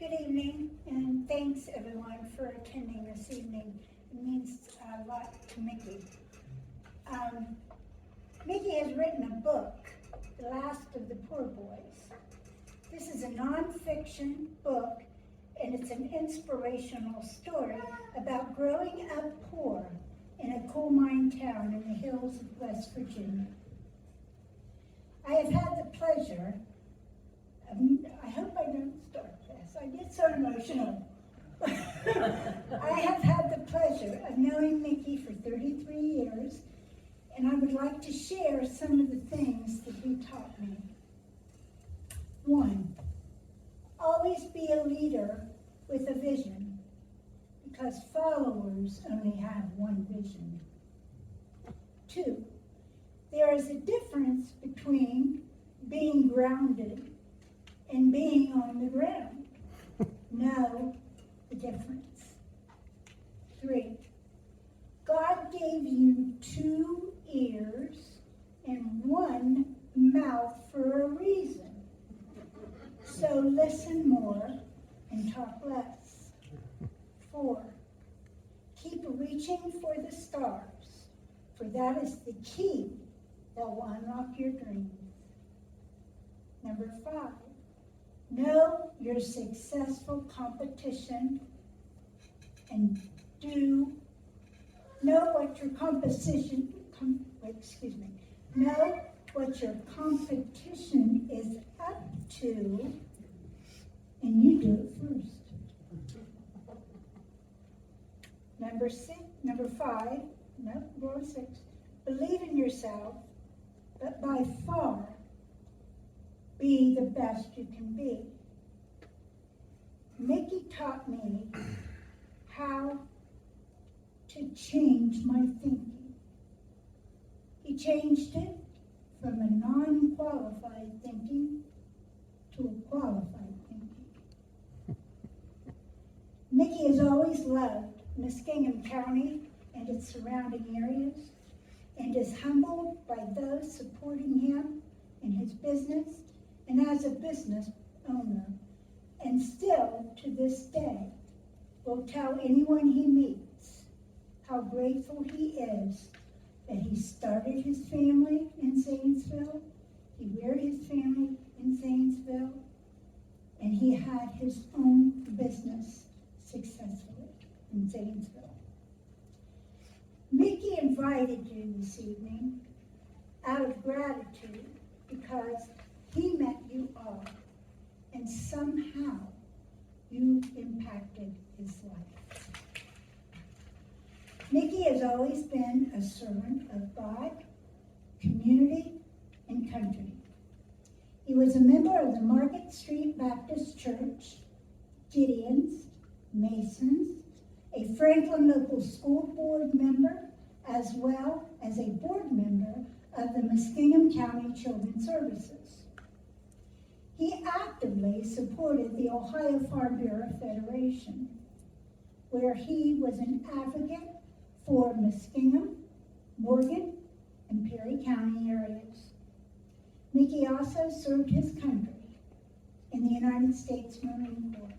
Good evening, and thanks everyone for attending this evening. It means a lot to Mickey. Mickey has written a book, The Last of the Poor Boys. This is a nonfiction book, and it's an inspirational story about growing up poor in a coal mine town in the hills of West Virginia. I have had the pleasure of, I hope I don't start this, I get so emotional. I have had the pleasure of knowing Mickey for 33 years, and I would like to share some of the things that he taught me. 1, always be a leader with a vision, because followers only have one vision. 2, there is a difference between being grounded and being on the ground. Know the difference. 3, God gave you 2 ears and 1 mouth for a reason. So listen more and talk less. 4, keep reaching for the stars, for that is the key that will unlock your dreams. 5, know your successful competition and know what your competition is up to, and you do it first. 6, believe in yourself, but by far be the best you can be. Mickey taught me how to change my thinking. He changed it from a non-qualified thinking to a qualified thinking. Mickey has always loved Muskingum County and its surrounding areas, and is humbled by those supporting him in his business and as a business owner, and still to this day will tell anyone he meets how grateful he is that he started his family in Zanesville, he reared his family in Zanesville, and he had his own business successfully in Zanesville. Mickey invited you this evening out of gratitude because he met you all, and somehow you impacted his life. Mickey has always been a servant of God, community, and country. He was a member of the Market Street Baptist Church, Gideons, Masons, a Franklin Local School Board member, as well as a board member of the Muskingum County Children's Services. He actively supported the Ohio Farm Bureau Federation, where he was an advocate for Muskingum, Morgan, and Perry County areas. Mickey also served his country in the United States Marine Corps.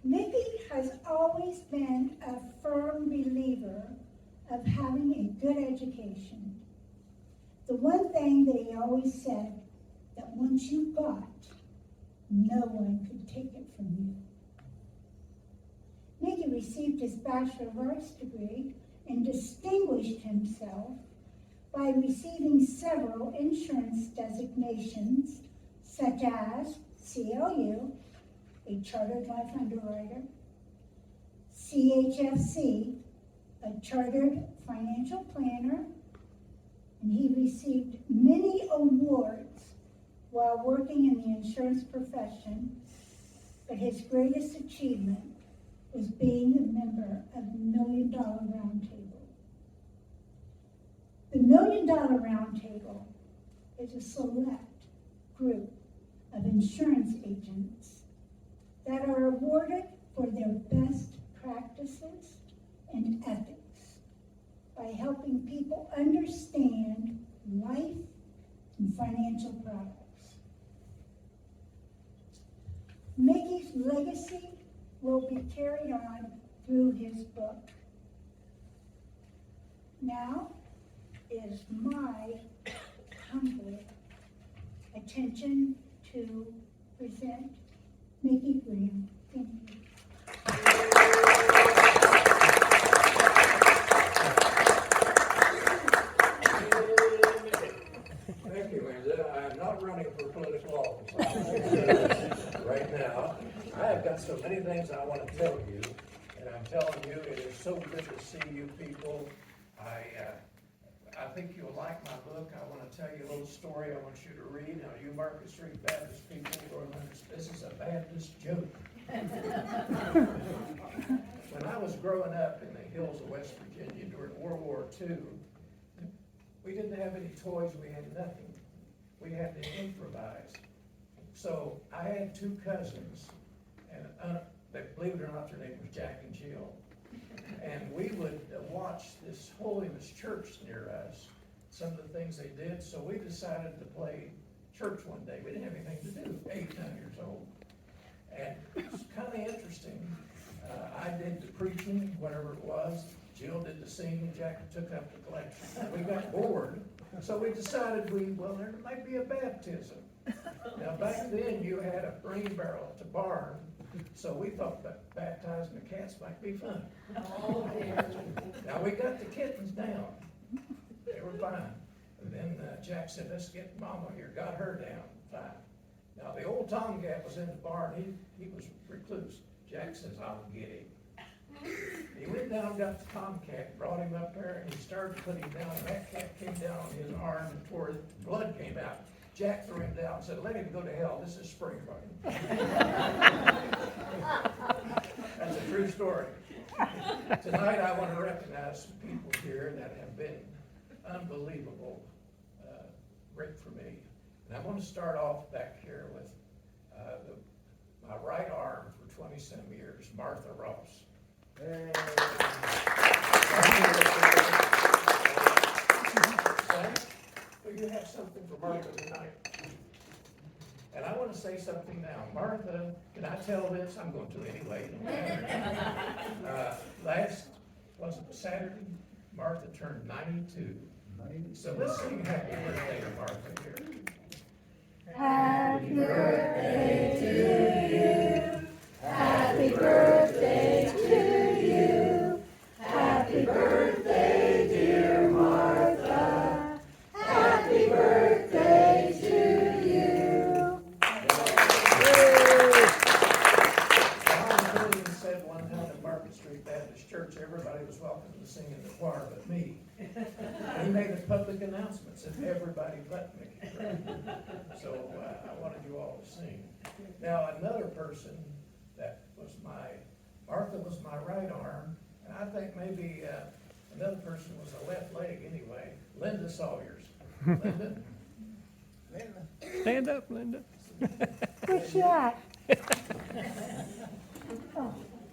Mickey has always been a firm believer of having a good education. The one thing that he always said, that once you got, no one could take it from you. Mickey received his Bachelor of Arts degree and distinguished himself by receiving several insurance designations, such as CLU, a Chartered Life Underwriter, CHFC, a Chartered Financial Planner, and he received many awards while working in the insurance profession, but his greatest achievement was being a member of the $1 Million Roundtable. The $1 Million Roundtable is a select group of insurance agents that are awarded for their best practices and ethics by helping people understand life and financial products. be carried on through his book. Now is my humble attention to present Mickey Graham. Thank you. Thank you, Linda. I am not running for political office right now. I have got so many things I want to tell you, and I'm telling you, it is so good to see you people. I think you'll like my book. I want to tell you a little story I want you to read. Now, you Market Street Baptist people, you're going to understand, this is a Baptist joke. When I was growing up in the hills of West Virginia during World War II, we didn't have any toys, we had nothing. We had to improvise. So I had two cousins, and believe it or not, their name was Jack and Jill. And we would watch this holiness church near us, some of the things they did. So we decided to play church one day. We didn't have anything to do, 8, 9 years old. And it's kind of interesting. I did the preaching, whatever it was. Jill did the singing, Jack took up the collection. We got bored, so we decided there might be a baptism. Now back then you had a grain barrel at the barn, so we thought that baptizing the cats might be fun. Now we got the kittens down. They were fine. And then Jack said, let's get Mama here, got her down, fine. Now the old tomcat was in the barn, he was recluse. Jack says, I'll get him. He went down, got the tomcat, brought him up there, and he started putting him down, and that cat came down on his arm and tore his blood came out. Jack threw him down and said, let him go to hell, this is spring for him. That's a true story. Tonight I want to recognize some people here that have been unbelievable, great for me. And I want to start off back here with my right arm for 20-some years, Martha Ross. Hey. Well, you have something for Martha tonight. And I want to say something now. Martha, can I tell this? I'm going to anyway. Was it Saturday? Martha turned 92. So let's sing happy birthday to Martha here. Happy birthday to you. Happy birthday to you. Happy birthday, dear Martha. Happy birthday to you. John Williams said one time at Market Street Baptist Church, everybody was welcome to sing in the choir but me. He made a public announcement, said everybody but me. So I wanted you all to sing. Now another person that was Martha was my right arm, and I think maybe another person was a left leg anyway, Linda Sawyers. Linda? Stand up, Linda. Good shot.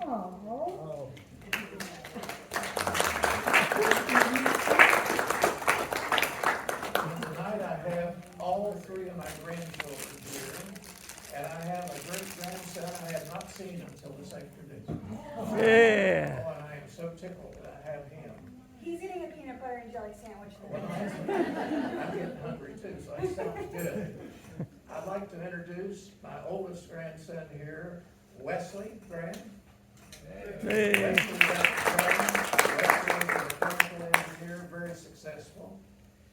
Oh. Tonight I have all 3 of my grandchildren here, and I have a great-grandson I have not seen until this afternoon. Yeah. Oh, and I am so tickled that I have him. He's eating a peanut butter and jelly sandwich. Well, I'm getting hungry too, so that sounds good. I'd like to introduce my oldest grandson here, Wesley Graham. Hey. Wesley got the training. Wesley is a chemical engineer, very successful.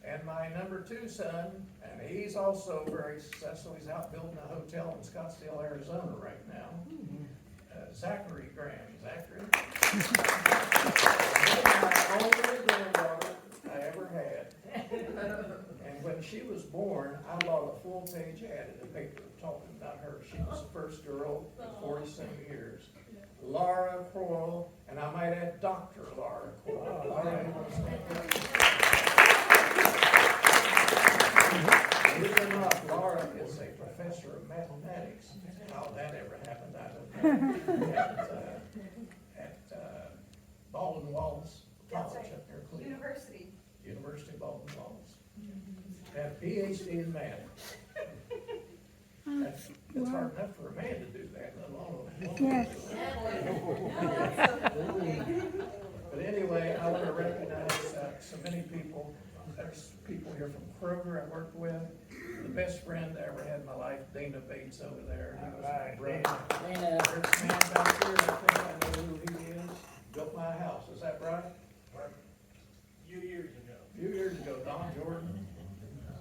And my number 2 son, and he's also very successful, he's out building a hotel in Scottsdale, Arizona right now. Zachary Graham. Zachary. My only granddaughter I ever had. And when she was born, I bought a full-page ad in the paper talking about her. She was the first girl in 40-some years. Laura Croyle, and I might add Dr. Laura Croyle. Believe it or not, Laura is a professor of mathematics. How that ever happened, I don't know. At Baldwin Wallace That's College right. up near Cleveland. University. Baldwin Wallace. Had a PhD in math. It's hard enough for a man to do that, let alone a woman. Yes. But anyway, I want to recognize so many people. There's people here from Kroger I worked with. The best friend I ever had in my life, Dana Bates over there. He was my brother. There's a man back here, I think I know who he is. Built my house, is that right? Few years ago. A few years ago, Don Jordan,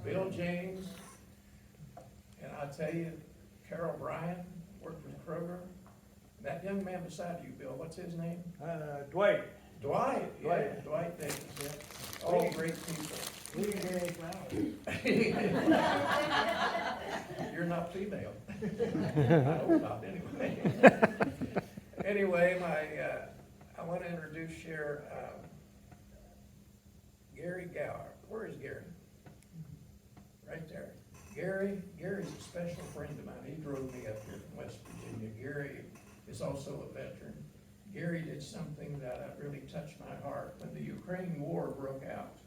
Bill James, and I tell you, Carol Bryan worked with Kroger. That young man beside you, Bill, what's his name? Dwight. Dwight, yeah, Dwight. Dwight Davis, yeah. All great people. We didn't get any flowers. You're not female. I hope not, anyway. Anyway, I want to introduce here, Gary Gower. Where is Gary? Right there. Gary's a special friend of mine. He drove me up here from West Virginia. Gary is also a veteran. Gary did something that really touched my heart. When the Ukraine war broke out,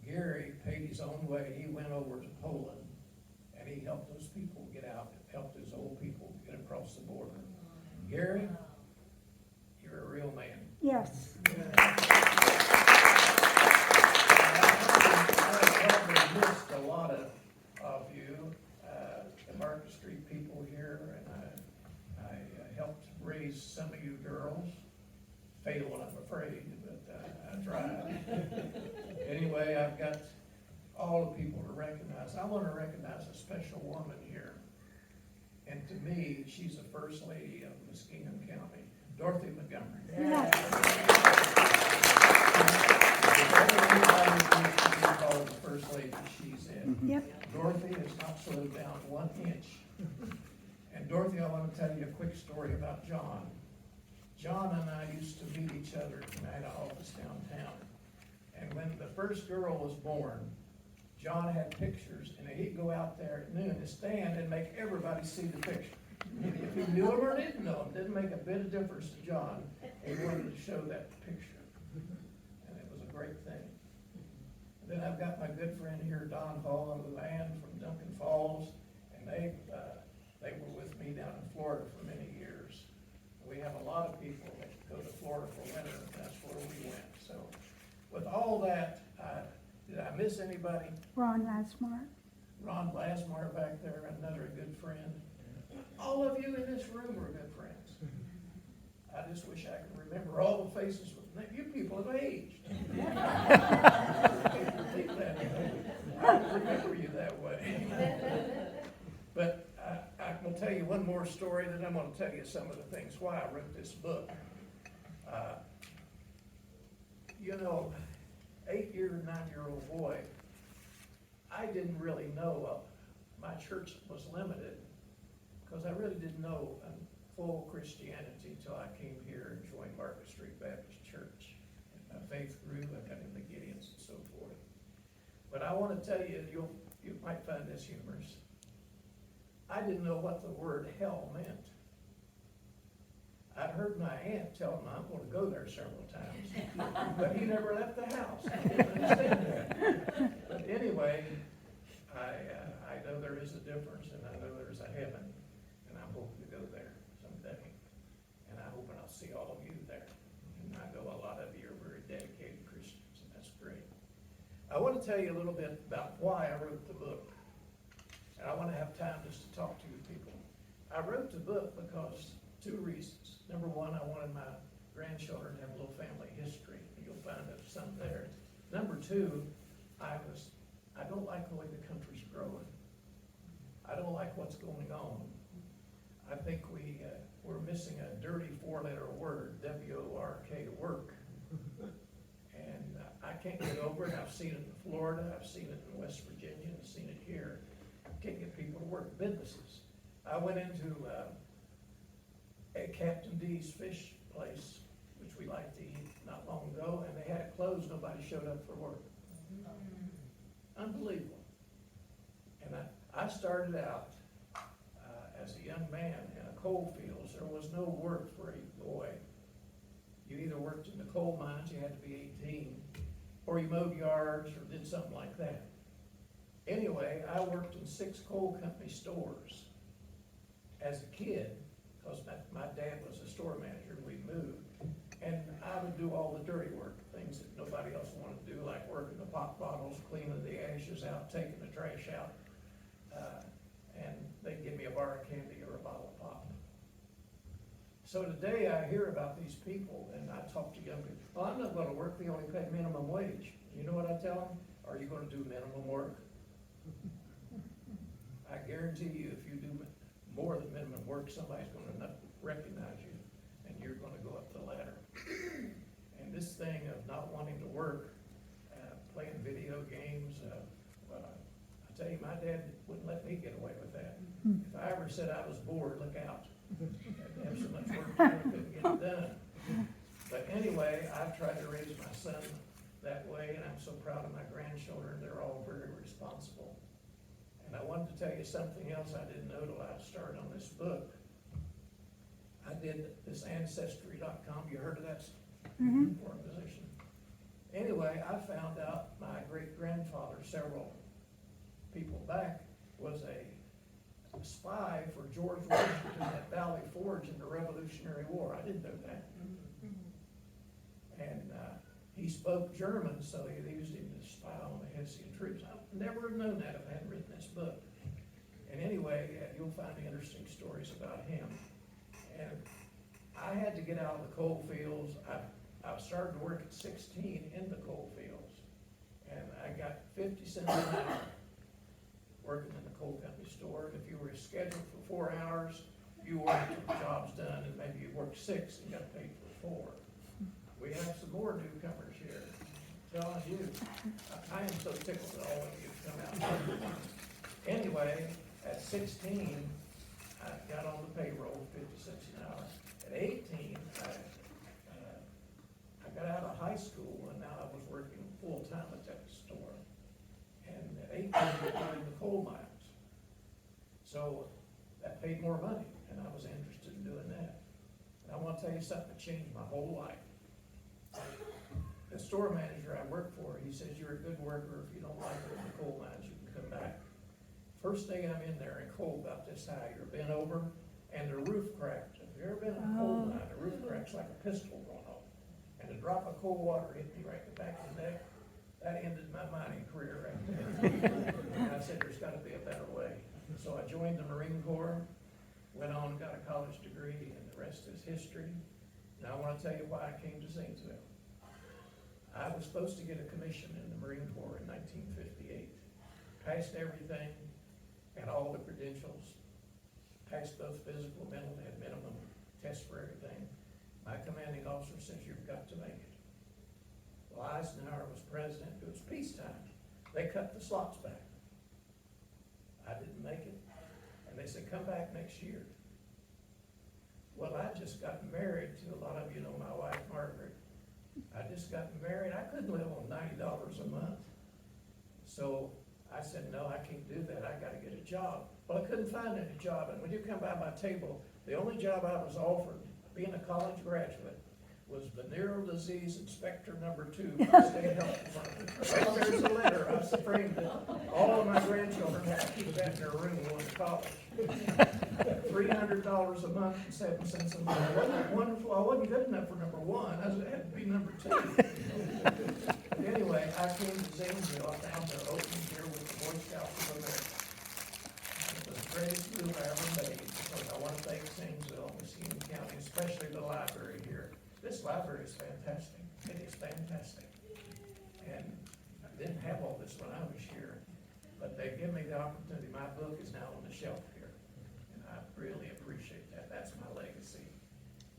Gary paid his own way. He went over to Poland and he helped those people get out, helped his old people get across the border. Gary, you're a real man. Yes. I probably missed a lot of you, the Market Street people here, and I helped raise some of you girls. Failed, I'm afraid, but I tried. Anyway, I've got all the people to recognize. I want to recognize a special woman here. And to me, she's the First Lady of Muskingum County, Dorothy Montgomery. Yes. Called the First Lady, she's in. Yep. Dorothy has not slowed down 1 inch. And Dorothy, I want to tell you a quick story about John. John and I used to meet each other at the United office downtown. And when the first girl was born, John had pictures, and he'd go out there at noon and stand and make everybody see the picture. If he knew him or didn't know him, didn't make a bit of difference to John. He wanted to show that picture. And it was a great thing. And then I've got my good friend here, Don Hall, and Luann from Duncan Falls, and they were with me down in Florida for many years. We have a lot of people that go to Florida for winter, and that's where we went. So with all that, did I miss anybody? Ron Lasmar. Ron Lasmar back there, another good friend. All of you in this room are good friends. I just wish I could remember all the faces. You people have aged. I don't remember you that way. But I will tell you one more story, then I'm going to tell you some of the things why I wrote this book. 8-year, 9-year-old boy, I didn't really know my church was limited because I really didn't know full Christianity until I came here and joined Market Street Baptist Church. And my faith grew. I got into Gideon's and so forth. But I want to tell you, you might find this humorous. I didn't know what the word hell meant. I'd heard my aunt tell my uncle to go there several times, but he never left the house. I didn't understand that. But anyway, I know there is a difference, and I know there's a heaven, and I'm hoping to go there someday. And I hope I'll see all of you there. And I know a lot of you are very dedicated Christians, and that's great. I want to tell you a little bit about why I wrote the book. And I want to have time just to talk to you people. I wrote the book because 2 reasons. Number one, I wanted my grandchildren to have a little family history. You'll find some there. Number two, I don't like the way the country's growing. I don't like what's going on. I think we're missing a dirty 4-letter word, W-O-R-K, work. And I can't get over it. I've seen it in Florida. I've seen it in West Virginia. I've seen it here. Can't get people to work businesses. I went into a Captain D's fish place, which we like to eat, not long ago, and they had it closed. Nobody showed up for work. Unbelievable. And I started out as a young man in a coal fields. There was no work for a boy. You either worked in the coal mines, you had to be 18, or you mowed yards or did something like that. Anyway, I worked in 6 coal company stores. as a kid, because my dad was a store manager, and we moved, and I would do all the dirty work, things that nobody else wanted to do, like working the pop bottles, cleaning the ashes out, taking the trash out. And they'd give me a bar of candy or a bottle of pop. So today I hear about these people, and I talk to young people, well, I'm not gonna work, they only pay minimum wage. You know what I tell them? Are you gonna do minimum work? I guarantee you, if you do more than minimum work, somebody's gonna not recognize you, and you're gonna go up the ladder. And this thing of not wanting to work, playing video games, well, I tell you, my dad wouldn't let me get away with that. If I ever said I was bored, look out. I'd have so much work to do, I couldn't get it done. But anyway, I've tried to raise my son that way, and I'm so proud of my grandchildren. They're all very responsible. And I wanted to tell you something else I didn't know till I started on this book. I did this Ancestry.com. You heard of that organization? Anyway, I found out my great-grandfather, several people back, was a spy for George Washington at Valley Forge in the Revolutionary War. I didn't know that. And he spoke German, so they used him to spy on the Hessian troops. I'd never have known that if I hadn't written this book. And anyway, you'll find interesting stories about him. And I had to get out of the coal fields. I started to work at 16 in the coal fields. And I got 50 cents an hour working in the coal company store. And if you were scheduled for 4 hours, you worked till the job's done, and maybe you worked 6 and got paid for 4. We have some more newcomers here. Telling you, I am so tickled that all of you have come out. Anyway, at 16, I got on the payroll, 50 cents an hour. At 18, I got out of high school, and now I was working full-time at that store. And at 18, I was in the coal mines. So that paid more money, and I was interested in doing that. And I want to tell you something that changed my whole life. The store manager I work for, he says, you're a good worker. If you don't like it in the coal mines, you can come back. First day I'm in there in coal about this high, you're bent over, and the roof cracked. Have you ever been in a coal mine? The roof cracks like a pistol going off. And a drop of cold water hit me right in the back of the neck. That ended my mining career right there. And I said, there's gotta be a better way. So I joined the Marine Corps, went on, got a college degree, and the rest is history. Now I wanna tell you why I came to Zanesville. I was supposed to get a commission in the Marine Corps in 1958. Passed everything, had all the credentials, passed both physical, mental, had minimum tests for everything. My commanding officer says, you've got to make it. Well, Eisenhower was president, it was peacetime. They cut the slots back. I didn't make it, and they said, come back next year. Well, I just got married to, a lot of you know my wife, Margaret. I just got married, I couldn't live on $90 a month. So I said, no, I can't do that, I gotta get a job. Well, I couldn't find any job, and when you come by my table, the only job I was offered, being a college graduate, was venereal disease inspector number 2 for the state health department. Right there's a letter, I was framed it. All of my grandchildren had to keep that in their room going to college. $300 a month and 7 cents a month. Wasn't that wonderful? I wasn't good enough for number 1, I had to be number 2. But anyway, I came to Zanesville, I found their opening here with the Boy Scouts of America. It was the greatest move I ever made, because I want to thank Zanesville and Muskegon County, especially the library here. This library is fantastic. It is fantastic. And I didn't have all this when I was here, but they give me the opportunity. My book is now on the shelf here, and I really appreciate that. That's my legacy.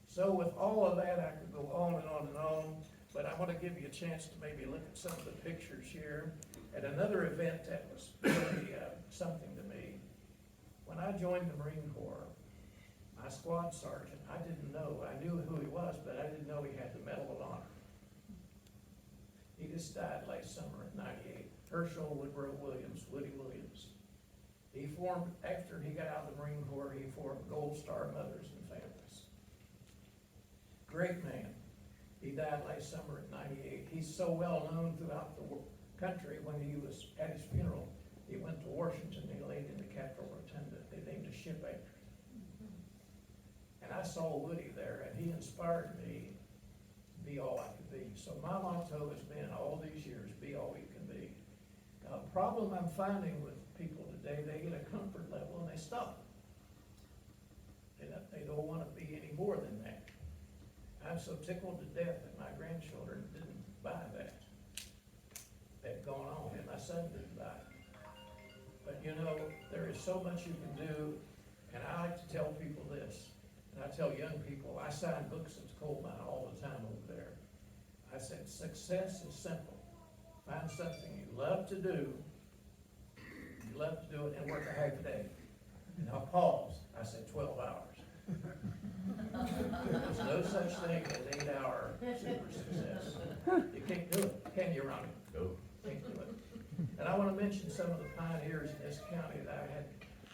So with all of that, I could go on and on and on, but I want to give you a chance to maybe look at some of the pictures here. At another event that was really something to me, when I joined the Marine Corps, my squad sergeant, I didn't know, I knew who he was, but I didn't know he had the Medal of Honor. He just died last summer at 98. Herschel Woodrow Williams, Woody Williams. He formed, after he got out of the Marine Corps, he formed Gold Star Mothers and Families. Great man. He died last summer at 98. He's so well known throughout the country. When he was at his funeral, he went to Washington, he laid in the Capitol Rotunda. They named a ship after him. I saw Woody there, and he inspired me to be all I could be. So my motto has been all these years, be all you can be. Now, the problem I'm finding with people today, they get a comfort level and they stop. They don't want to be any more than that. I'm so tickled to death that my grandchildren didn't buy that. They've gone on, and my son didn't buy it. But you know, there is so much you can do, and I like to tell people this, and I tell young people, I sign books at the coal mine all the time over there. I said, success is simple. Find something you love to do, and work a half a day. And I'll pause, I said 12 hours. There's no such thing as 8-hour super success. You can't do it, can you, Ronnie? No. Can't do it. And I want to mention some of the pioneers in this county that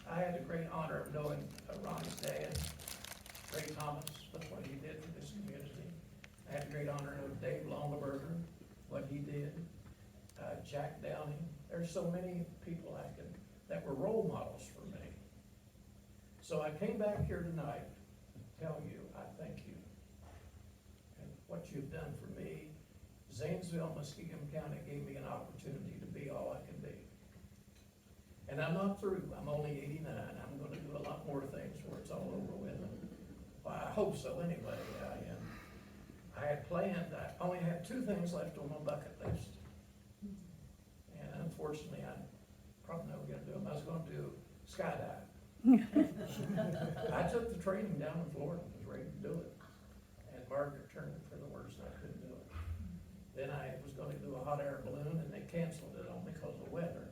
I had the great honor of knowing Ronnie's dad, Ray Thomas, look what he did for this community. I had the great honor of Dave Longaberger, what he did, Jack Downing. There's so many people that were role models for me. So I came back here tonight to tell you, I thank you. And what you've done for me, Zanesville, Muskingum County gave me an opportunity to be all I can be. And I'm not through, I'm only 89, I'm gonna do a lot more things before it's all over with. Well, I hope so anyway. I had planned, I only had 2 things left on my bucket list. And unfortunately, I'm probably never gonna do them. I was gonna do skydive. I took the training down in Florida, was ready to do it. And Margaret turned it for the worst, and I couldn't do it. Then I was gonna do a hot air balloon, and they canceled it on me because of the weather.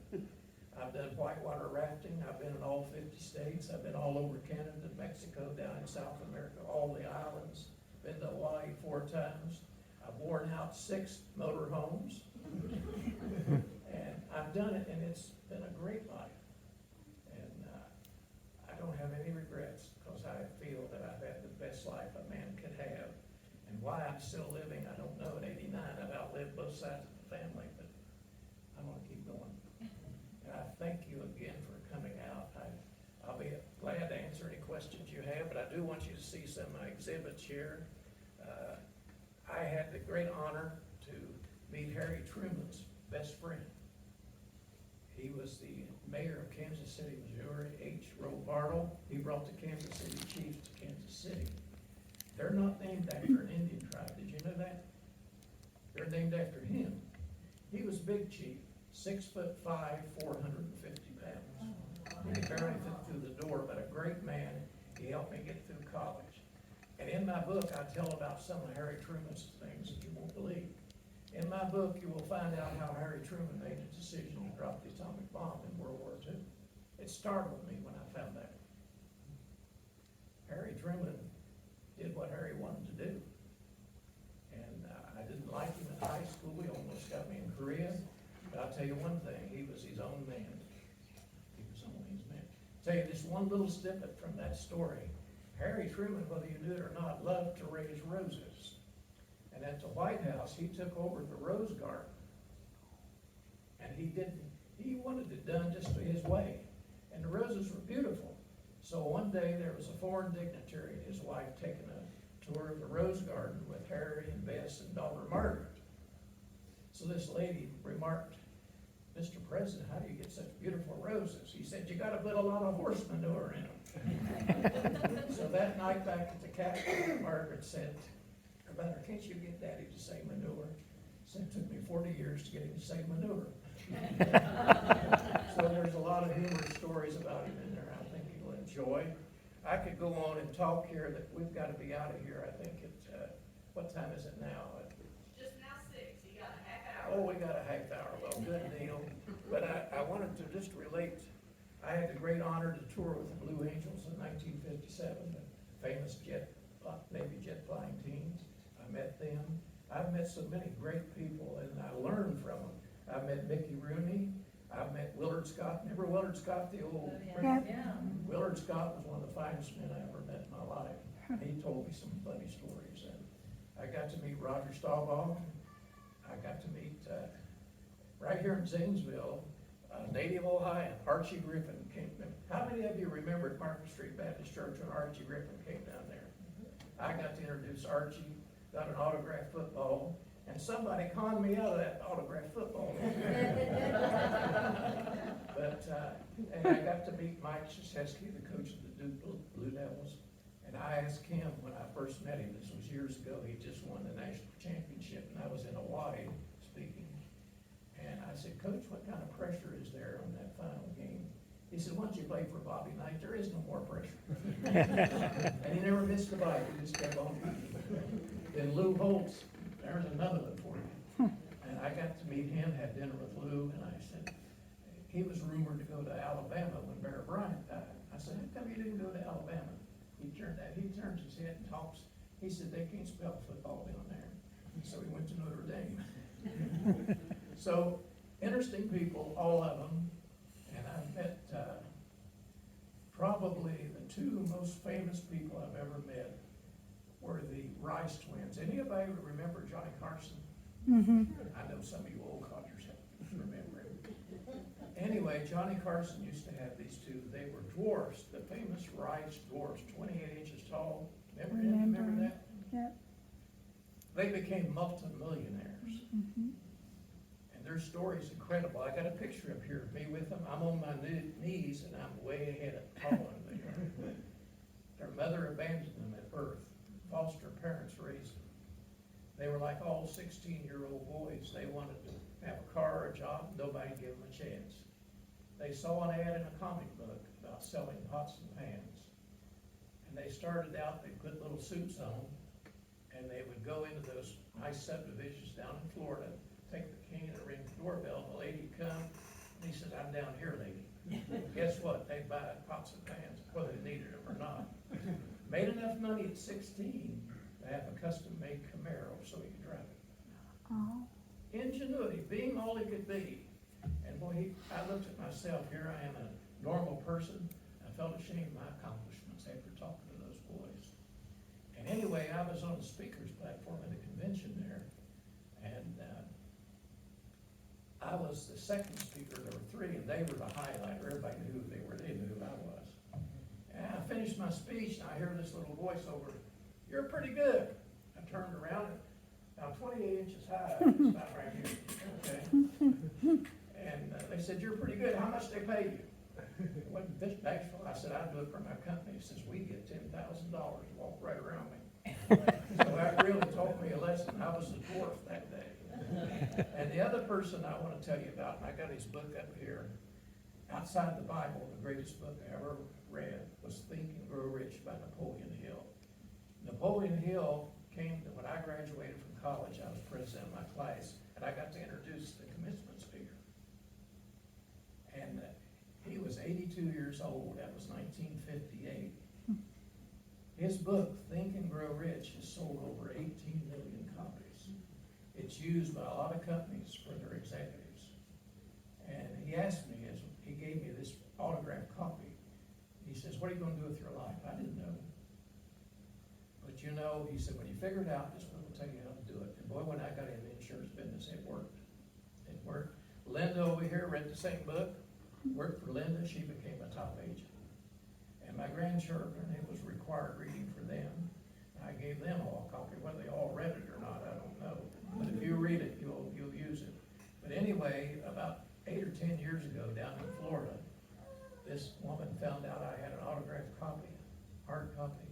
I've done whitewater rafting, I've been in all 50 states, I've been all over Canada, Mexico, down in South America, all the islands, been to Hawaii 4 times. I've worn out 6 motorhomes. And I've done it, and it's been a great life. And I don't have any regrets, because I feel that I've had the best life a man could have. And why I'm still living, I don't know. At 89, I've outlived both sides of the family, but I'm gonna keep going. And I thank you again for coming out. I'll be glad to answer any questions you have, but I do want you to see some of my exhibits here. I had the great honor to meet Harry Truman's best friend. He was the mayor of Kansas City, Missouri, H. Roe Bartle. He brought the Kansas City Chiefs to Kansas City. They're not named after an Indian tribe. Did you know that? They're named after him. He was big chief, 6'5", 450 pounds. He barely fit through the door, but a great man. He helped me get through college. And in my book, I tell about some of Harry Truman's things that you won't believe. In my book, you will find out how Harry Truman made a decision to drop the atomic bomb in World War II. It startled me when I found that. Harry Truman did what Harry wanted to do. And I didn't like him in high school. He almost got me in Korea. But I'll tell you one thing, he was his own man. He was only his man. Tell you just one little snippet from that story. Harry Truman, whether you knew it or not, loved to raise roses. And at the White House, he took over the rose garden. And he wanted it done just his way. And the roses were beautiful. So one day there was a foreign dignitary and his wife taking a tour of the rose garden with Harry and Bess and daughter Margaret. So this lady remarked, "Mr. President, how do you get such beautiful roses?" He said, "You gotta put a lot of horse manure in them." So that night back at the Capitol, Margaret said, "Better, can't you get Daddy to say manure?" So it took me 40 years to get him to say manure. So there's a lot of humorous stories about him in there I think you'll enjoy. I could go on and talk here, that we've got to be out of here. I think what time is it now? Just now 6, you got a half hour. Oh, we got a half hour, well, good deal. But I wanted to just relate, I had the great honor to tour with the Blue Angels in 1957, the famous Navy jet flying teams. I met them. I've met so many great people, and I learned from them. I met Mickey Rooney. I've met Willard Scott. Remember Willard Scott, the old Yeah. Willard Scott was one of the finest men I ever met in my life. He told me some funny stories. And I got to meet Roger Staubach. I got to meet, right here in Zanesville, a native Ohio, Archie Griffin came. How many of you remember at Market Street Baptist Church when Archie Griffin came down there? I got to introduce Archie, got an autographed football, and somebody conned me out of that autographed football. But, and I got to meet Mike Krzyzewski, the coach of the Duke Blue Devils. And I asked him when I first met him, this was years ago, he just won the national championship, and I was in Hawaii speaking. And I said, Coach, what kind of pressure is there on that final game? He said, once you play for Bobby Knight, there is no more pressure. And he never missed a bite, he just kept on beating. Then Lou Holtz, there's another one for you. And I got to meet him, had dinner with Lou, and I said, he was rumored to go to Alabama when Bear Bryant died. I said, how come you didn't go to Alabama? He turns his head and talks. He said, they can't spell football down there. So he went to Notre Dame. So, interesting people, all of them. And I've met, probably the two most famous people I've ever met were the Rice twins. Anybody remember Johnny Carson? I know some of you old codgers remember him. Anyway, Johnny Carson used to have these two. They were dwarfs, the famous Rice dwarfs, 28 inches tall. Remember that? Yep. They became multimillionaires. And their story's incredible. I got a picture up here of me with them. I'm on my knees and I'm way ahead of taller than they are. Their mother abandoned them at birth. Foster parents raised them. They were like all 16-year-old boys. They wanted to have a car or a job. Nobody gave them a chance. They saw an ad in a comic book about selling pots and pans. And they started out, they put little suits on, and they would go into those nice subdivisions down in Florida, take the key and ring the doorbell, and the lady would come, and he said, I'm down here, lady. Guess what? They'd buy pots and pans, whether they needed them or not. Made enough money at 16 to have a custom-made Camaro so he could drive it. Oh. Ingenuity, being all he could be. And boy, I looked at myself, here I am a normal person. I felt ashamed of my accomplishments after talking to those boys. And anyway, I was on the speaker's platform at the convention there, and I was the second speaker. There were three, and they were the highlighter. Everybody knew who they were. They knew who I was. And I finished my speech, and I hear this little voiceover, "You're pretty good." I turned around, and about 28 inches high, about right here, okay? And they said, "You're pretty good. How much they pay you?" It wasn't this bashful. I said, "I do it for my company." He says, "We get $10,000 to walk right around me." So that really taught me a lesson. I was a dwarf that day. And the other person I want to tell you about, and I got his book up here, outside the Bible, the greatest book I ever read was Think and Grow Rich by Napoleon Hill. Napoleon Hill came to, when I graduated from college, I was president of my class, and I got to introduce the commencement speaker. And he was 82 years old. That was 1958. His book, Think and Grow Rich, has sold over 18 million copies. It's used by a lot of companies for their executives. And he asked me, he gave me this autographed copy. He says, "What are you going to do with your life?" I didn't know. But you know, he said, when you figure it out, this book will tell you how to do it. And boy, when I got in the insurance business, it worked. It worked. Linda over here read the same book, worked for Linda. She became a top agent. And my grandchildren, it was required reading for them. I gave them all a copy. Whether they all read it or not, I don't know. But if you read it, you'll use it. But anyway, about 8 or 10 years ago down in Florida, this woman found out I had an autographed copy, hard copy.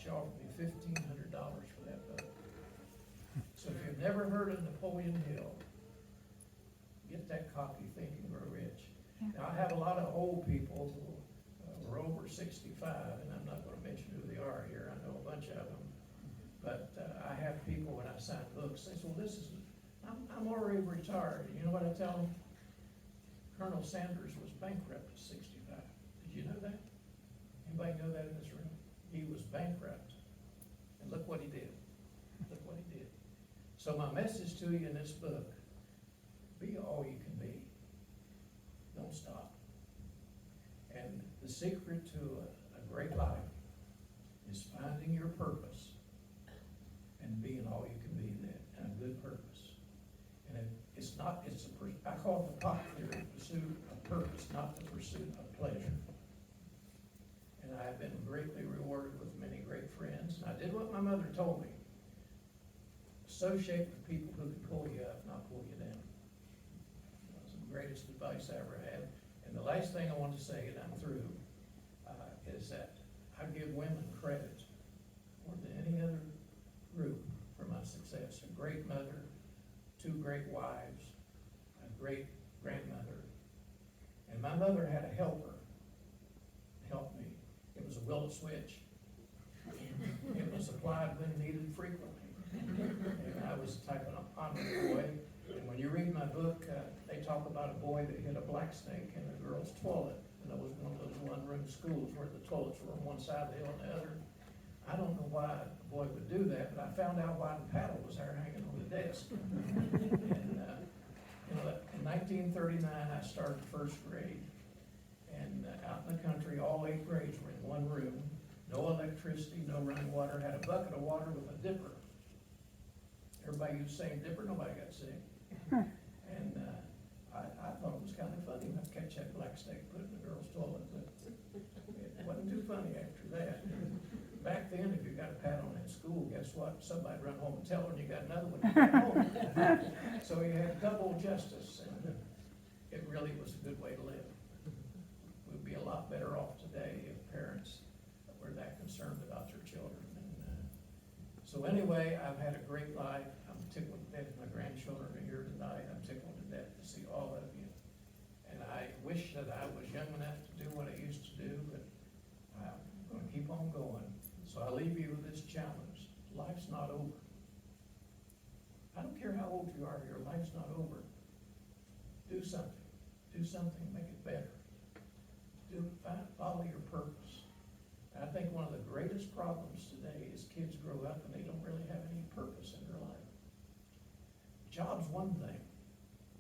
She offered me $1,500 for that book. So if you've never heard of Napoleon Hill, get that copy, Think and Grow Rich. Now, I have a lot of old people who are over 65, and I'm not going to mention who they are here. I know a bunch of them. But I have people, when I sign books, they say, "Well, I'm already retired." And you know what I tell them? Colonel Sanders was bankrupt at 65. Did you know that? Anybody know that in this room? He was bankrupt. And look what he did. Look what he did. So my message to you in this book, be all you can be. Don't stop. And the secret to a great life is finding your purpose and being all you can be in it, and a good purpose. And I call it the pot theory, pursuit of purpose, not the pursuit of pleasure. And I have been greatly rewarded with many great friends. friends, and I did what my mother told me. Associate with people who can pull you up, not pull you down. That was the greatest advice I ever had. And the last thing I want to say, and I'm through, is that I give women credit more than any other group for my success. A great mother, 2 great wives, a great grandmother. And my mother had a helper help me. It was a willow switch. It was applied when needed frequently. And I was the type of honor boy. And when you read my book, they talk about a boy that hit a black snake in a girl's toilet. And it was one of those one-room schools where the toilets were on one side of the hill and the other. I don't know why a boy would do that, but I found out why the paddle was there hanging on the desk. And, in 1939, I started first grade. And out in the country, all 8 grades were in one room. No electricity, no running water, had a bucket of water with a dipper. Everybody used the same dipper, nobody got sick. And I thought it was kind of funny to catch that black snake put in the girl's toilet, but it wasn't too funny after that. Back then, if you got a pat on in school, guess what? Somebody'd run home and tell her, and you got another one at home. So you had double justice, and it really was a good way to live. We'd be a lot better off today if parents were that concerned about their children. And so anyway, I've had a great life. I'm tickled to death my grandchildren are here tonight. I'm tickled to death to see all of you. And I wish that I was young enough to do what I used to do, but I'm going to keep on going. So I leave you with this challenge. Life's not over. I don't care how old you are, your life's not over. Do something. Do something, make it better. Follow your purpose. And I think one of the greatest problems today is kids grow up and they don't really have any purpose in their life. Job's one thing.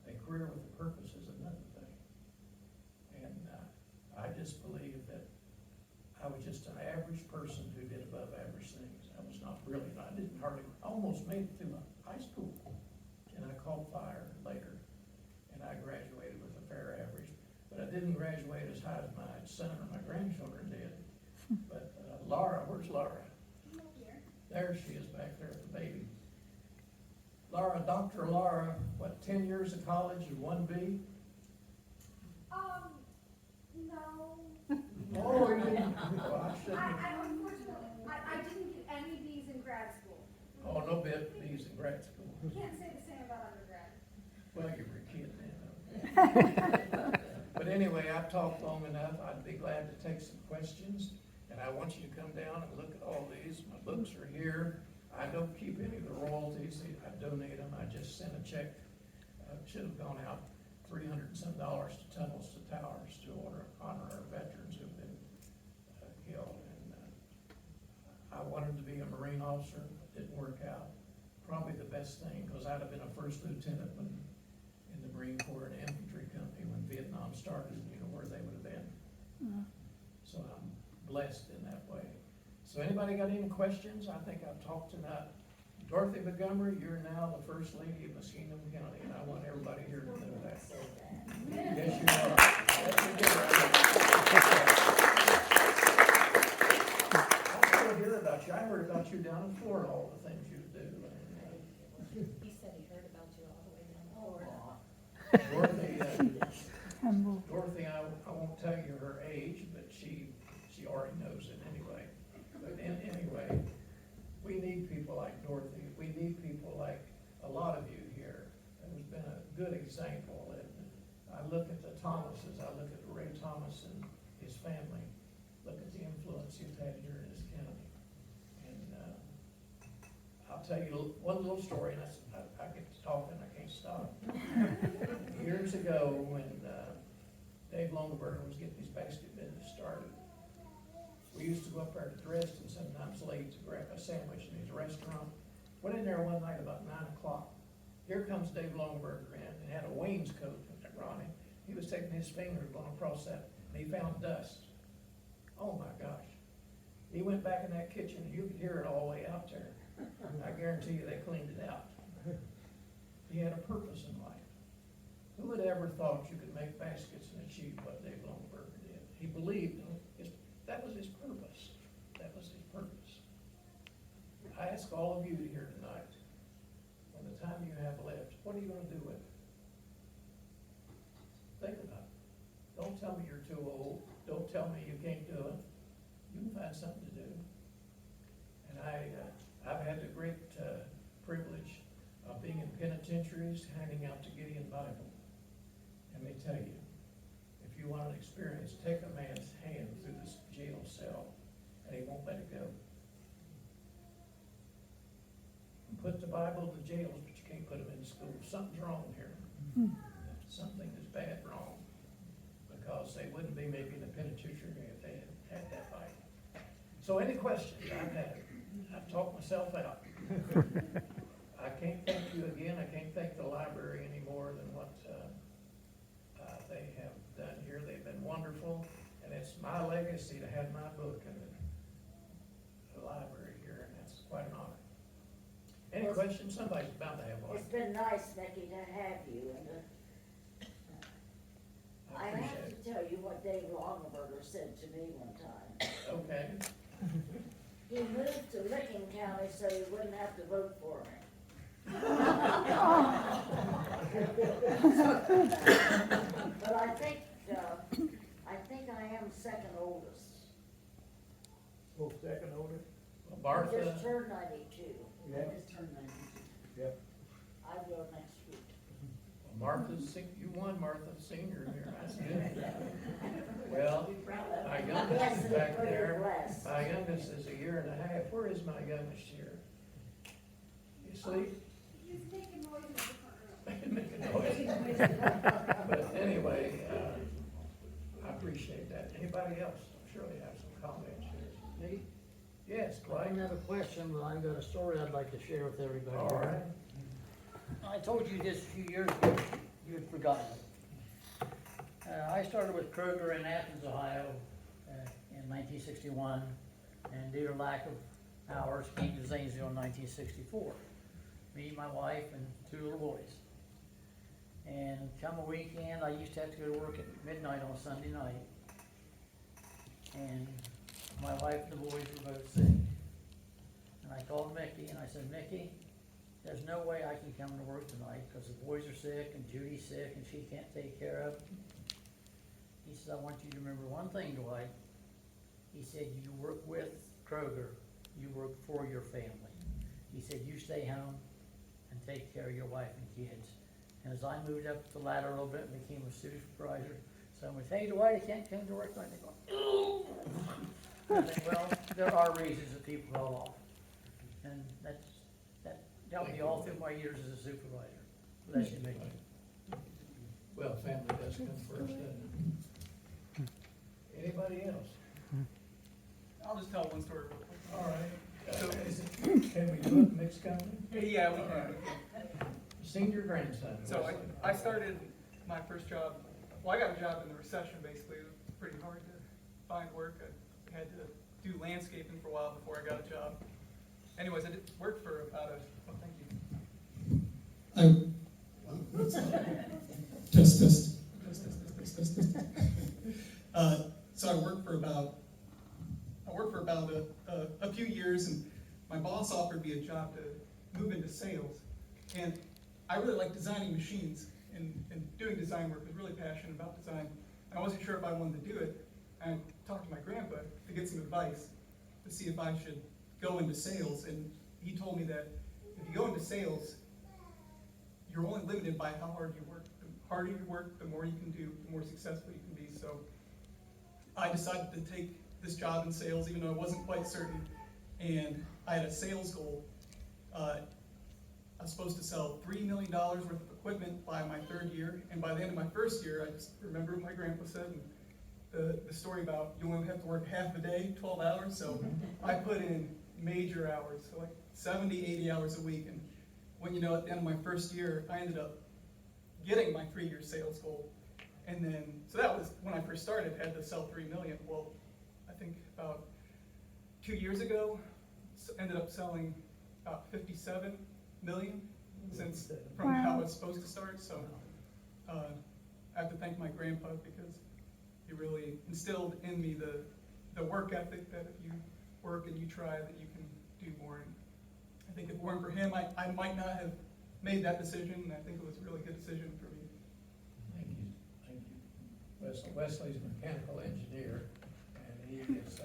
A career with a purpose is another thing. And I just believe that I was just an average person who did above average things. I was not brilliant. I almost made it through high school. And I caught fire later. And I graduated with a fair average. But I didn't graduate as high as my son or my grandchildren did. But Laura, where's Laura? There she is back there with the baby. Laura, Dr. Laura, what, 10 years of college and 1 B? No. Oh, you didn't? Well, I shouldn't. Unfortunately, I didn't get any B's in grad school. Oh, no bit, B's in grad school. Can't say the same about undergrad. Well, you were a kid then. But anyway, I've talked long enough. I'd be glad to take some questions. And I want you to come down and look at all these. My books are here. I don't keep any of the royalties. I donate them. I just sent a check. Should have gone out $300 and some to Tunnels to Towers to honor our veterans who've been killed. And I wanted to be a Marine officer. It didn't work out. Probably the best thing, because I'd have been a first lieutenant when in the Marine Corps and Infantry Company when Vietnam started, you know, where they would have been. So I'm blessed in that way. So anybody got any questions? I think I've talked enough. Dorothy Montgomery, you're now the First Lady of Muskingum County, and I want everybody here to know that. Yes, you are. Yes, you are. I still hear about you. I heard about you down in Florida, all the things you do. He said he heard about you all the way down Florida. Dorothy, I won't tell you her age, but she already knows it anyway. But anyway, we need people like Dorothy. We need people like a lot of you here. There's been a good example. And I look at the Thomases. I look at Ray Thomas and his family. Look at the influence you've had here in this county. And I'll tell you one little story, and I get to talking, I can't stop. Years ago, when Dave Longaberger was getting his basket business started, we used to go up there to Dresden sometimes late to grab a sandwich in his restaurant. Went in there one night about 9 o'clock. Here comes Dave Longaberger in, and had a wainscoat on him. He was taking his finger going across that, and he found dust. Oh my gosh. He went back in that kitchen, and you could hear it all the way out there. I guarantee you they cleaned it out. He had a purpose in life. Who would ever thought you could make baskets and achieve what Dave Longaberger did? He believed in that was his purpose. That was his purpose. me you're too old. Don't tell me you can't do it. You can find something to do. And I've had the great privilege of being in penitentiaries, handing out the Gideon Bible. And let me tell you, if you want an experience, take a man's hand through this jail cell, and he won't let it go. And put the Bible in the jails, but you can't put them in the schools. Something's wrong here. Something is bad wrong, because they wouldn't be maybe in the penitentiary if they had that Bible. So any questions? I've talked myself out. I can't thank you again. I can't thank the library any more than what they have done here. They've been wonderful, and it's my legacy to have my book in the library here, and that's quite an honor. Any questions? Somebody's bound to have one. It's been nice, Becky, to have you, and I I appreciate have it. to tell you what Dave Longaberger said to me one time. Okay. He moved to Licking County so he wouldn't have to vote for me. But I think I am second oldest. Oh, second older? Well, I Martha, just turned 92. Yeah. I just turned 92. Yep. I go next week. You won Martha Senior here. That's good. Well, my Yes, youngest is and back pretty there. blessed. My youngest is a year and a half. Where is my youngest here? You sleep? He's making noise in a different room. Making noise. But anyway, I appreciate that. Anybody else? Surely have some comments here. Me? Yes, I Clyde? don't have a question, but I've got a story I'd like to share with everybody. All right. I told you this a few years ago, you had forgotten it. I started with Kroger in Athens, Ohio, in 1961, and due to lack of hours, came to Zanesville in 1964. Me, my wife, and 2 little boys. And come a weekend, I used to have to go to work at midnight on Sunday night. And my wife and the boys were both sick. And I called Mickey and I said, Mickey, there's no way I can come to work tonight because the boys are sick and Judy's sick and she can't take care of them. He said, I want you to remember one thing, Dwight. He said, you work with Kroger, you work for your family. He said, you stay home and take care of your wife and kids. And as I moved up the ladder a little bit and became a supervisor, someone would say, hey, Dwight, I can't come to work tonight. They go, I think, well, there are reasons that people call off. And that helped me all through my years as a supervisor. Bless you, Mickey. Well, family does come first, doesn't it? Anybody else? I'll just tell one story real quick. All right. Can we do it mixed company? Yeah, we All can. right. Senior grandson. So I started my first job, well, I got a job in the recession, basically. It was pretty hard to find work. I had to do landscaping for a while before I got a job. Anyways, I did work for about oh, thank you. Test. So I worked for about a few years, and my boss offered me a job to move into sales. And I really like designing machines and doing design work. I was really passionate about design. I wasn't sure if I wanted to do it. I talked to my grandpa to get some advice to see if I should go into sales, and he told me that if you go into sales, you're only limited by how hard you work. The harder you work, the more you can do, the more successful you can be. So I decided to take this job in sales, even though I wasn't quite certain, and I had a sales goal. I was supposed to sell $3 million worth of equipment by my 3rd year, and by the end of my 1st year, I just remember what my grandpa said, and the story about you only have to work half a day, 12 hours, so I put in major hours, so like 70, 80 hours a week, and when you know, at the end of my 1st year, I ended up getting my 3-year sales goal. And then, so that was when I first started, had to sell 3 million. Well, I think about 2 years ago, ended up selling about 57 million since from how I was supposed to start. So I have to thank my grandpa because he really instilled in me the work ethic that if you work and you try, that you can do more. And I think if it weren't for him, I might not have made that decision, and I think it was a really good decision for me. Thank you, thank you. Wesley's a mechanical engineer, and he is,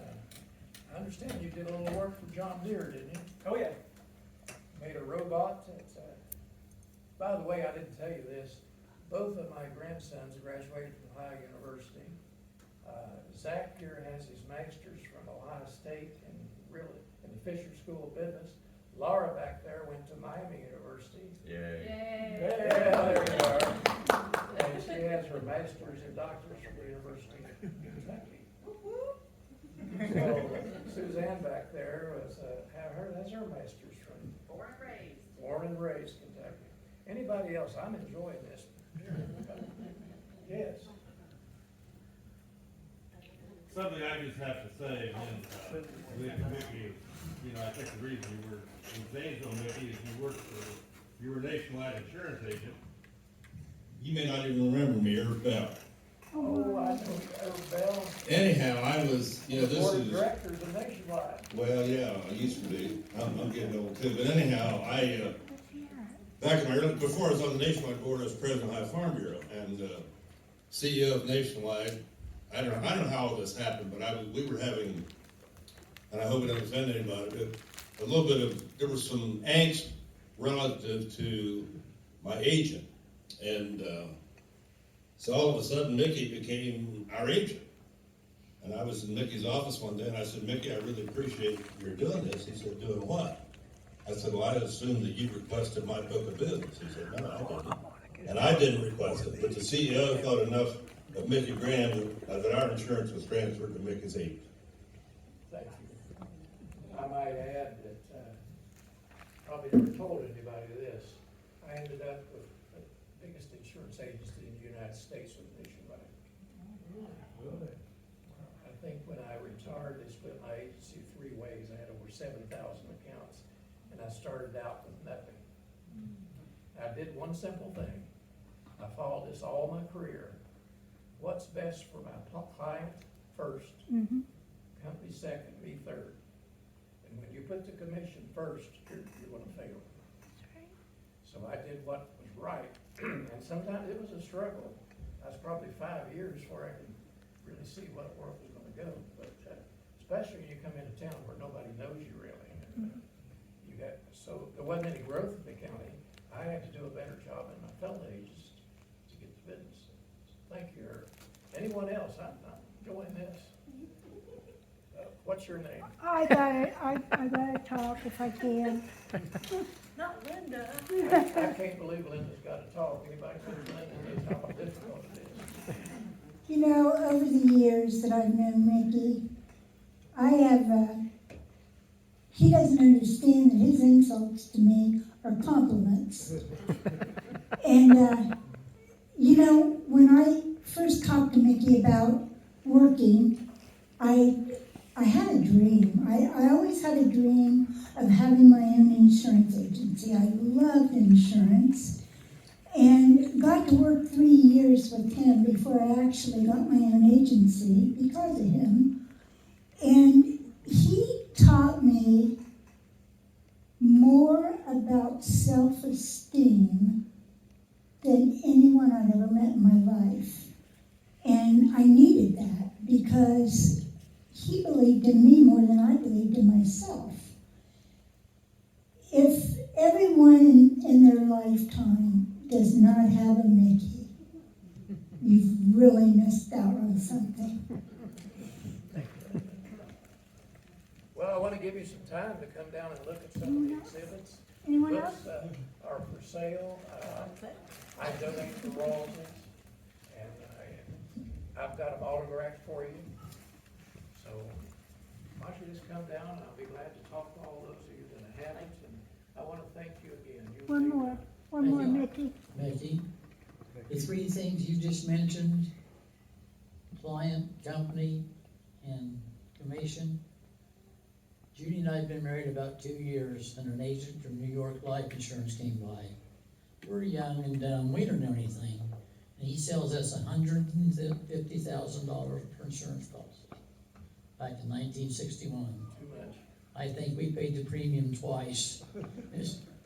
I understand you did a little work for John Deere, didn't you? Oh, yeah. Made a robot that, by the way, I didn't tell you this, both of my grandsons graduated from Ohio University. Zach here has his master's from Ohio State in the Fisher School of Business. Laura back there went to Miami University. Yay. Yeah, there you are. And she has her master's and doctor's from the University of Kentucky. So Suzanne back there was, that's her master's from born and raised Kentucky. Anybody else? I'm enjoying this. Yes. Something I just have to say, and Mickey, I think the reason you were engaged on Mickey is you were a nationwide insurance agent. You may not even remember me, Irv Bell. Oh, I know Irv Bell. Anyhow, I was, this Board of is, directors of Nationwide. well, yeah, I used to be. I'm getting old too. But anyhow, back in my before I was on the Nationwide board, I was president of Ohio Farm Bureau and CEO of Nationwide. I don't know how all this happened, but we were having, and I hope it doesn't offend anybody, but a little bit of, there was some angst relative to my agent. And so all of a sudden, Mickey became our agent. And I was in Mickey's office one day, and I said, Mickey, I really appreciate you're doing this. He said, doing what? I said, well, I assumed that you requested my book of business. He said, no, I didn't. And I didn't request it, but the CEO thought enough of Mickey Graham that our insurance was transferred to Mickey's agent. Thank you. I might add that, probably never told anybody this, I ended up with the biggest insurance agency in the United States with Nationwide. I think when I retired, they split my agency 3 ways. I had over 7,000 accounts, and I started out with nothing. I did one simple thing. I followed this all my career. What's best for my client first, company second, me third. And when you put the commission first, you're gonna fail. So I did what was right, and sometimes it was a struggle. I was probably 5 years before I could really see what work was gonna go. But especially when you come into town where nobody knows you really. And, so there wasn't any growth in the county. I had to do a better job than my fellow agents to get the business. Thank you, Eric. Anyone else? I'm enjoying this. What's your name? I gotta talk if I can. Not Linda. I can't believe Linda's got to talk. Anybody knows Linda knows how difficult it is. You know, over the years that I've known Mickey, I have, he doesn't understand that his insults to me are compliments. And, when I first talked to Mickey about working, I had a dream. I always had a dream of having my own insurance agency. I loved insurance and got to work 3 years with him before I actually got my own agency because of him. And he taught me more about self-esteem than anyone I've ever met in my life. And I needed that because he believed in me more than I believed in myself. If everyone in their lifetime does not have a Mickey, you've really missed out on something. Well, I want to give you some time to come down and look at some of the exhibits. Anyone else? Books are for sale. I donate to royalties, and I've got them autographed for you. So why don't you just come down, and I'll be glad to talk to all those of you that have it, and I want to thank you again. One more, Mickey. Mickey, the 3 things you just mentioned, client, company, and commission. Judy and I have been married about 2 years, and an agent from New York Life Insurance came by. We're young and dumb, we don't know anything. And he sells us $150,000 for insurance policy back in 1961. Too much. I think we paid the premium twice.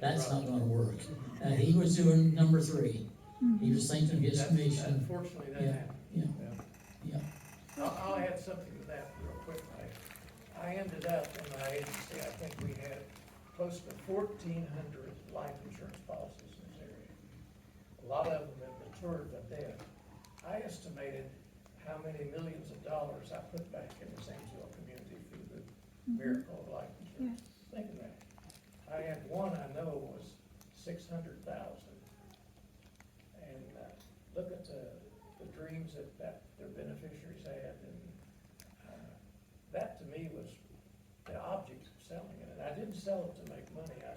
That's not gonna work. He was doing number 3. He was thinking his commission. Unfortunately, that Yeah, happened. yeah. I ended up in my agency, I think we had close to 1,400 life insurance policies in this area. A lot of them have matured by death. I estimated how many millions of dollars I put back in the Zanesville community through the miracle of life insurance. Think of that. I had one I know was 600,000. And look at the dreams that their beneficiaries had, and that to me was the object of selling it. And I didn't sell it to make money, I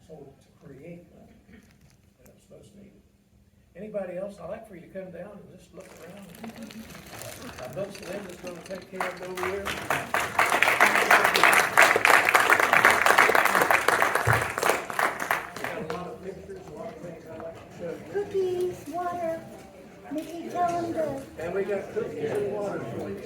sold it to create money that I'm supposed to need. Anybody else? I'd like for you to come down and just look around. I know Linda's gonna take care of it over here. We got a lot of pictures, a lot of things I'd like to show you. Cookies, water. Mickey, tell them to And we got cookies and water for you.